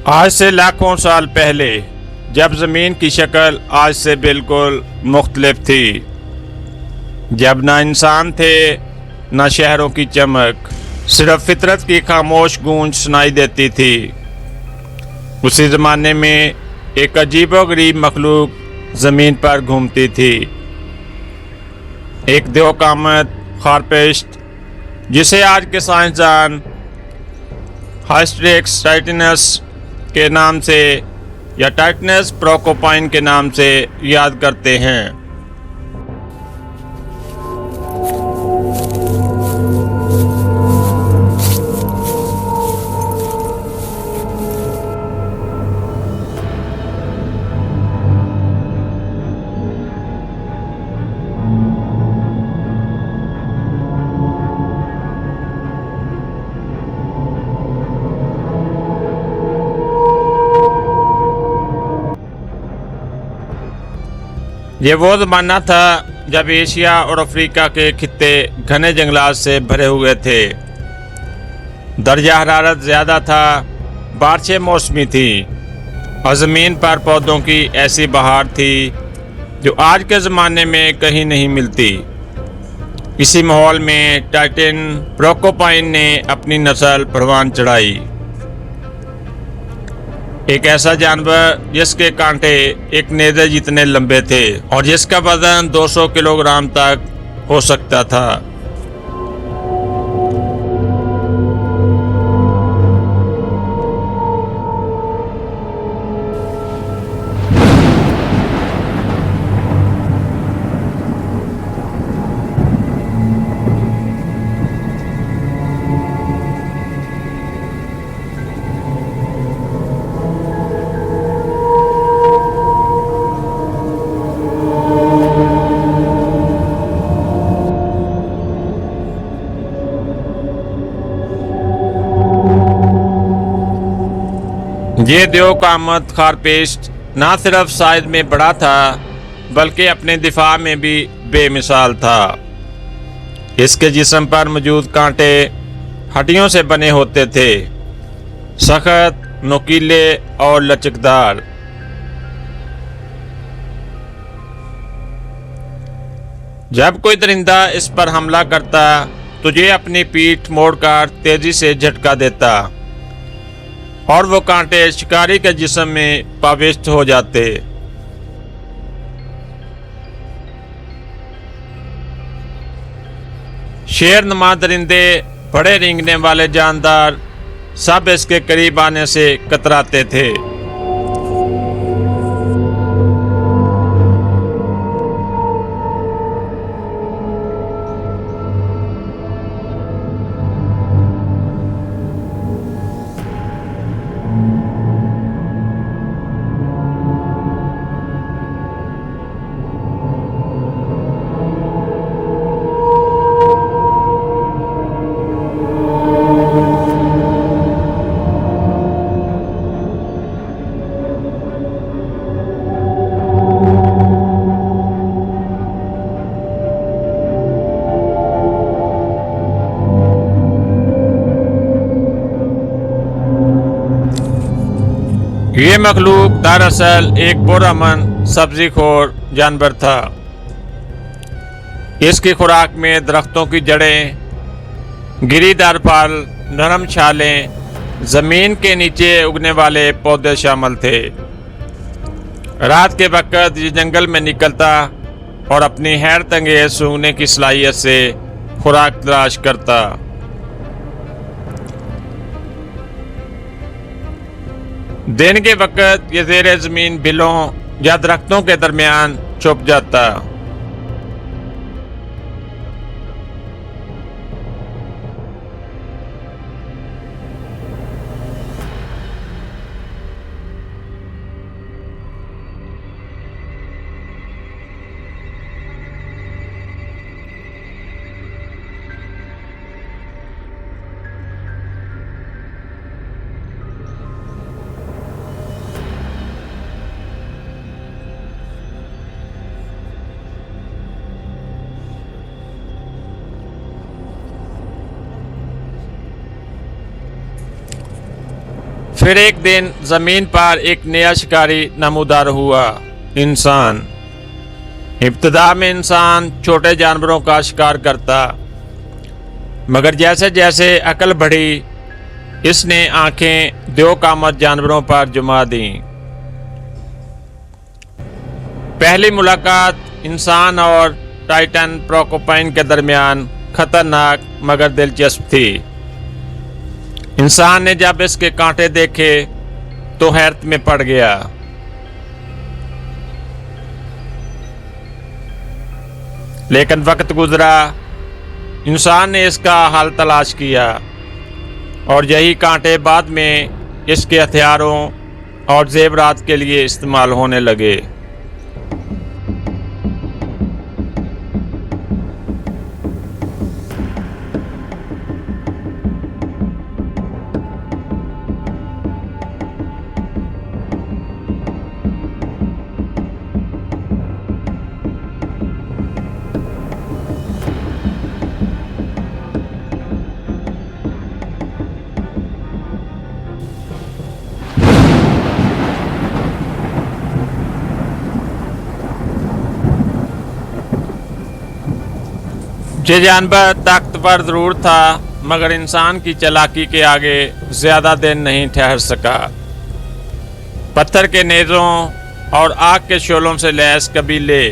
आज से लाखों साल पहले जब ज़मीन की शक्ल आज से बिल्कुल मुख्तलिफ थी, जब ना इंसान थे ना शहरों की चमक, सिर्फ फितरत की खामोश गूंज सुनाई देती थी। उसी ज़माने में एक अजीबोगरीब मखलूक ज़मीन पर घूमती थी, एक देवकामत खारपेस्ट जिसे आज के साइंसदान हाइस्ट्रिक्स टाइटनस के नाम से या टाइटनस प्रोकोपाइन के नाम से याद करते हैं। ये वो ज़माना था जब एशिया और अफ्रीका के खित्ते घने जंगलात से भरे हुए थे। दर्जा हरारत ज़्यादा था, बारिशें मौसमी थी और ज़मीन पर पौधों की ऐसी बहार थी जो आज के ज़माने में कहीं नहीं मिलती। इसी माहौल में टाइटन प्रोकोपाइन ने अपनी नस्ल परवान चढ़ाई। एक ऐसा जानवर जिसके कांटे एक नेज़े जितने लंबे थे और जिसका वजन 200 किलोग्राम तक हो सकता था। ये देवकामत खारपेस्ट ना सिर्फ साइज में बड़ा था बल्कि अपने दिफा में भी बेमिसाल था। इसके जिस्म पर मौजूद कांटे हड्डियों से बने होते थे, सख्त, नुकीले और लचकदार। जब कोई दरिंदा इस पर हमला करता तो ये अपनी पीठ मोड़कर तेजी से झटका देता और वो कांटे शिकारी के जिस्म में प्रविष्ट हो जाते। शेर नुमा दरिंदे, बड़े रेंगने वाले जानदार सब इसके करीब आने से कतराते थे। ये मखलूक दरअसल एक पुरअमन सब्जीखोर जानवर था। इसकी खुराक में दरख्तों की जड़ें, गिरीदार फल, नरम छालें, जमीन के नीचे उगने वाले पौधे शामिल थे। रात के वक्त ये जंगल में निकलता और अपनी हैरत अंगेज सूंघने की सलाहियत से खुराक तलाश करता। दिन के वक्त ये ज़ेरे ज़मीन बिलों या दरख्तों के दरमियान छुप जाता। फिर एक दिन जमीन पर एक नया शिकारी नमूदार हुआ, इंसान। इब्तिदा में इंसान छोटे जानवरों का शिकार करता, मगर जैसे जैसे अकल बढ़ी इसने आंखें द्योकामत जानवरों पर जुमा दी। पहली मुलाकात इंसान और टाइटन प्रोकोपाइन के दरमियान खतरनाक मगर दिलचस्प थी। इंसान ने जब इसके कांटे देखे तो हैरत में पड़ गया। लेकिन वक्त गुजरा, इंसान ने इसका हल तलाश किया और यही कांटे बाद में इसके हथियारों और जेवरात के लिए इस्तेमाल होने लगे। ये जानवर ताकतवर जरूर था, मगर इंसान की चालाकी के आगे ज्यादा दिन नहीं ठहर सका। पत्थर के नेज़ों और आग के शोलों से लैस कबीले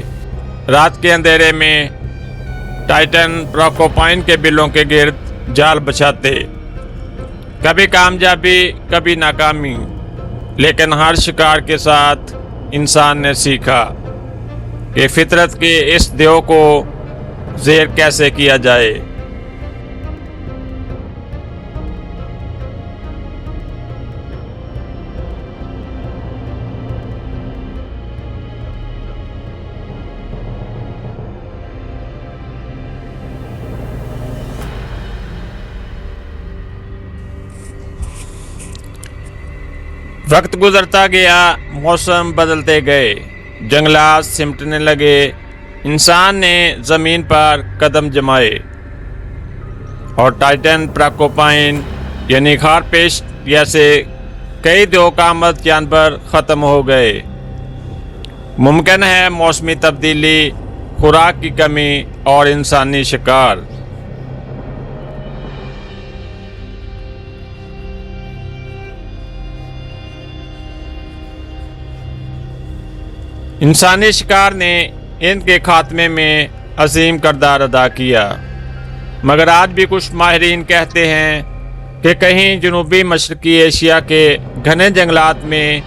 रात के अंधेरे में टाइटन प्रोकोपाइन के बिलों के गिर्द जाल बिछाते। कभी कामयाबी कभी नाकामी, लेकिन हर शिकार के साथ इंसान ने सीखा कि फितरत के इस देव को ज़ेर कैसे किया जाए। वक्त गुजरता गया, मौसम बदलते गए, जंगलात सिमटने लगे। इंसान ने जमीन पर कदम जमाए और टाइटन प्रोकोपाइन यानी खारपेश जैसे कई द्योकामत जानवर ख़त्म हो गए। मुमकिन है मौसमी तब्दीली, खुराक की कमी और इंसानी शिकार। इंसानी शिकार ने इनके खात्मे में अजीम किरदार अदा किया, मगर आज भी कुछ माहिरीन कहते हैं कि कहीं जनूबी मशरकी एशिया के घने जंगलात में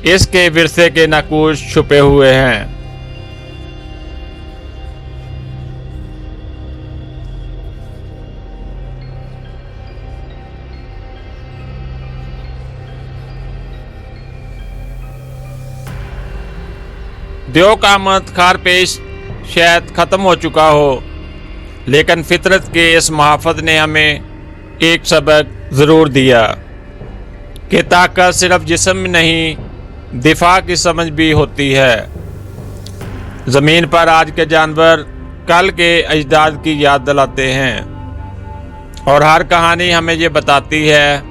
इसके विरसे के नकूश छुपे हुए हैं। द्योकामत खारपेश शायद ख़त्म हो चुका हो, लेकिन फितरत के इस महाफत ने हमें एक सबक ज़रूर दिया कि ताकत सिर्फ जिस्म में नहीं, दिफा की समझ भी होती है। ज़मीन पर आज के जानवर कल के अजदाद की याद दिलाते हैं, और हर कहानी हमें ये बताती है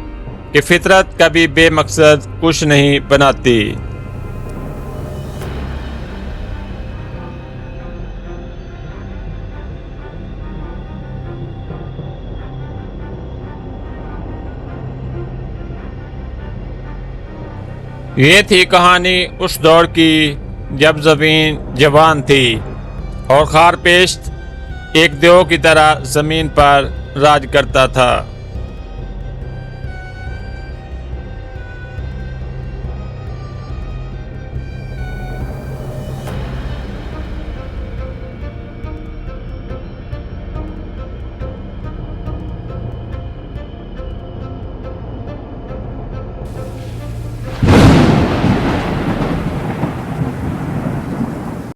कि फितरत कभी बेमकसद कुछ नहीं बनाती। ये थी कहानी उस दौर की जब ज़मीन जवान थी और खारपेश एक देव की तरह ज़मीन पर राज करता था।